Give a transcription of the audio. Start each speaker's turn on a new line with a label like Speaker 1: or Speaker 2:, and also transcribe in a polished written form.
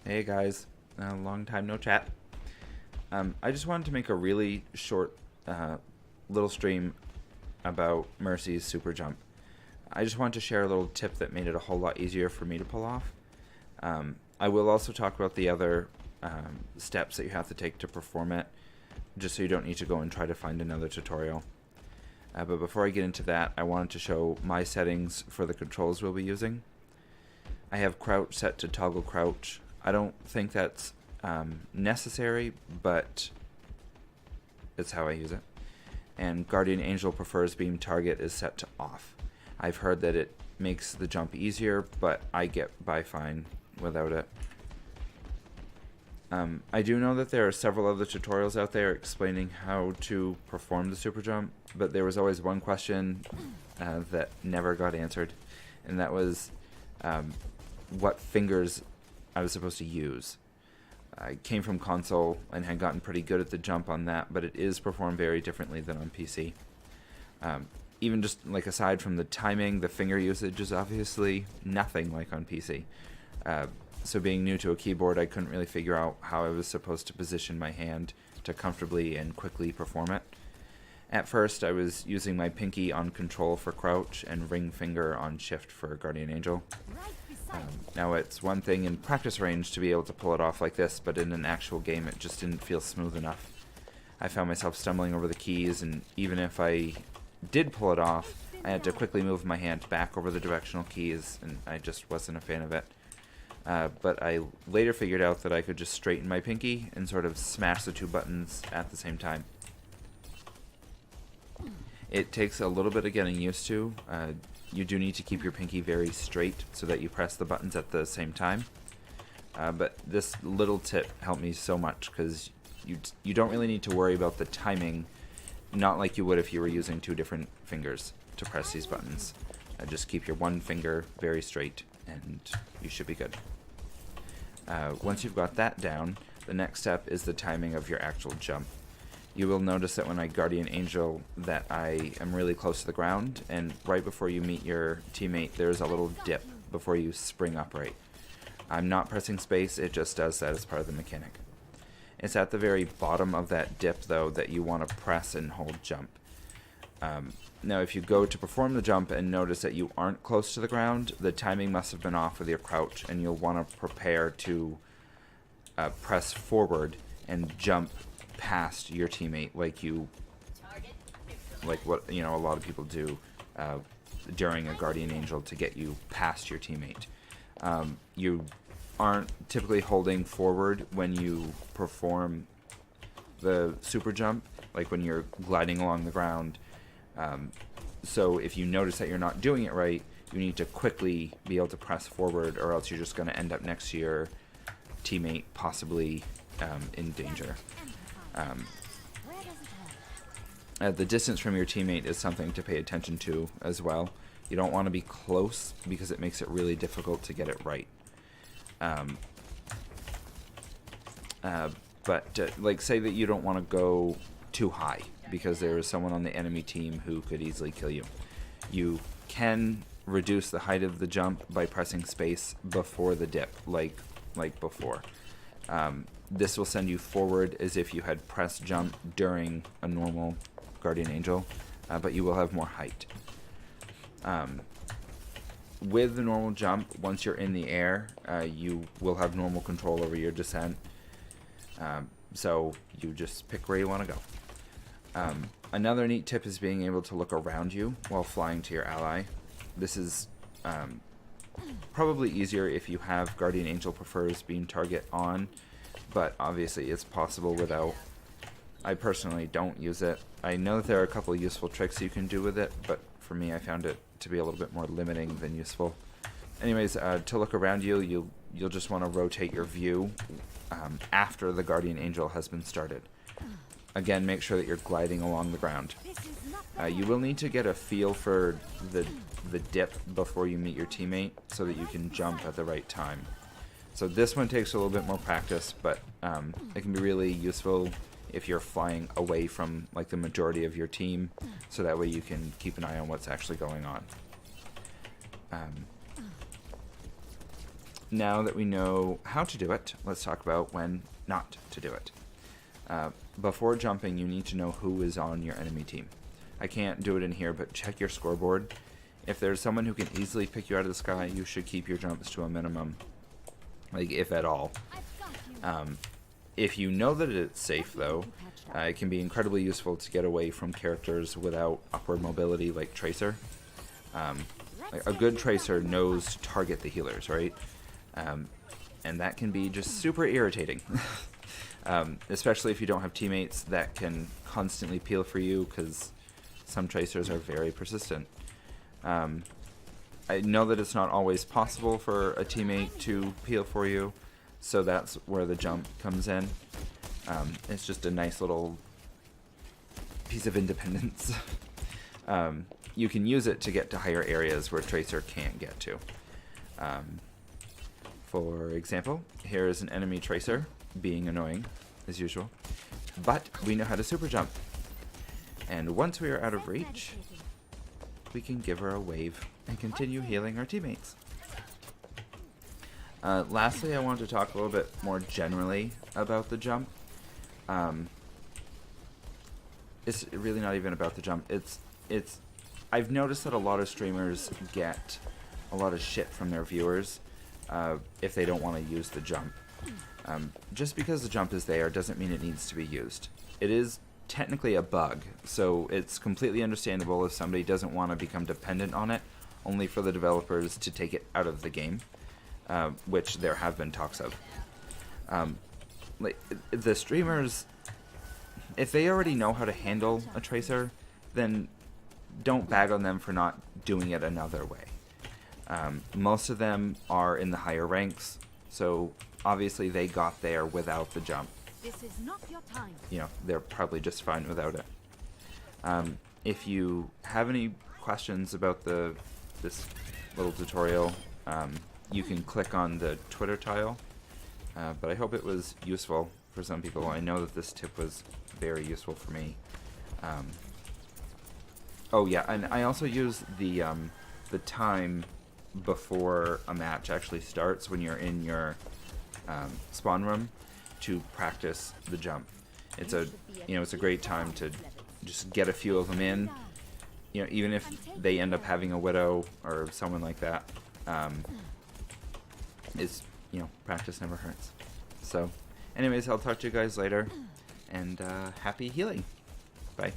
Speaker 1: Hey guys, long time no chat. I just wanted to make a really short little stream about Mercy's super jump. I just wanted to share a little tip that made it a whole lot easier for me to pull off. I will also talk about the other steps that you have to take to perform it, just so you don't need to go and try to find another tutorial. But before I get into that, I wanted to show my settings for the controls we'll be using. I have crouch set to toggle crouch. I don't think that's necessary, but it's how I use it. And Guardian Angel prefers beam target is set to off. I've heard that it makes the jump easier, but I get by fine without it. I do know that there are several other tutorials out there explaining how to perform the super jump, but there was always one question that never got answered, and that was what fingers I was supposed to use. I came from console and had gotten pretty good at the jump on that, but it is performed very differently than on PC. Even just like aside from the timing, the finger usage is obviously nothing like on PC. So being new to a keyboard, I couldn't really figure out how I was supposed to position my hand to comfortably and quickly perform it. At first, I was using my pinky on control for crouch and ring finger on shift for Guardian Angel. Now it's one thing in practice range to be able to pull it off like this, but in an actual game it just didn't feel smooth enough. I found myself stumbling over the keys, and even if I did pull it off, I had to quickly move my hand back over the directional keys, and I just wasn't a fan of it. But I later figured out that I could just straighten my pinky and sort of smash the two buttons at the same time. It takes a little bit of getting used to. You do need to keep your pinky very straight so that you press the buttons at the same time. But this little tip helped me so much because you don't really need to worry about the timing, not like you would if you were using two different fingers to press these buttons. Just keep your one finger very straight and you should be good. Once you've got that down, the next step is the timing of your actual jump. You will notice that when I Guardian Angel that I am really close to the ground, and right before you meet your teammate there's a little dip before you spring upright. I'm not pressing space, it just does that as part of the mechanic. It's at the very bottom of that dip though that you want to press and hold jump. Now if you go to perform the jump and notice that you aren't close to the ground, the timing must have been off with your crouch, and you'll want to prepare to press forward and jump past your teammate like what a lot of people do during a Guardian Angel to get you past your teammate. You aren't typically holding forward when you perform the super jump, like when you're gliding along the ground. So if you notice that you're not doing it right, you need to quickly be able to press forward, or else you're just going to end up next to your teammate, possibly in danger. The distance from your teammate is something to pay attention to as well. You don't want to be close because it makes it really difficult to get it right. Like say that you don't want to go too high because there is someone on the enemy team who could easily kill you. You can reduce the height of the jump by pressing space before the dip, like before. This will send you forward as if you had pressed jump during a normal Guardian Angel, but you will have more height. With the normal jump, once you're in the air, you will have normal control over your descent. So you just pick where you want to go. Another neat tip is being able to look around you while flying to your ally. This is probably easier if you have Guardian Angel prefers beam target on, but obviously it's possible without. I personally don't use it. I know that there are a couple of useful tricks you can do with it, but for me I found it to be a little bit more limiting than useful. Anyways, to look around you, you'll just want to rotate your view after the Guardian Angel has been started. Again, make sure that you're gliding along the ground. You will need to get a feel for the dip before you meet your teammate so that you can jump at the right time. So this one takes a little bit more practice, but it can be really useful if you're flying away from like the majority of your team, so that way you can keep an eye on what's actually going on. now that we know how to do it, let's talk about when not to do it. Before jumping, you need to know who is on your enemy team. I can't do it in here, but check your scoreboard. If there's someone who can easily pick you out of the sky, you should keep your jumps to a minimum, like if at all. If you know that it's safe, though, it can be incredibly useful to get away from characters without upward mobility, like Tracer. Like a good Tracer knows to target the healers, right? And that can be just super irritating. Especially if you don't have teammates that can constantly peel for you, because some Tracers are very persistent. I know that it's not always possible for a teammate to peel for you, so that's where the jump comes in. It's just a nice little piece of independence. You can use it to get to higher areas where Tracer can't get to. For example, here is an enemy Tracer being annoying, as usual, but we know how to super jump. And once we are out of reach, we can give her a wave and continue healing our teammates. Lastly, I want to talk a little bit more generally about the jump. It's really not even about the jump. I've noticed that a lot of streamers get a lot of shit from their viewers if they don't want to use the jump. Just because the jump is there doesn't mean it needs to be used. It is technically a bug, so it's completely understandable if somebody doesn't want to become dependent on it, only for the developers to take it out of the game, which there have been talks of. Like the streamers, if they already know how to handle a Tracer, then don't bag on them for not doing it another way. Most of them are in the higher ranks, so obviously they got there without the jump.
Speaker 2: This is not your time.
Speaker 1: You know, they're probably just fine without it. If you have any questions about this little tutorial, you can click on the Twitter tile. But I hope it was useful for some people. I know that this tip was very useful for me. Oh yeah, and I also use the time before a match actually starts when you're in your spawn room to practice the jump. It's a great time to just get a few of them in. You know, even if they end up having a Widow or someone like that, practice never hurts. So, anyways, I'll talk to you guys later, and happy healing. Bye.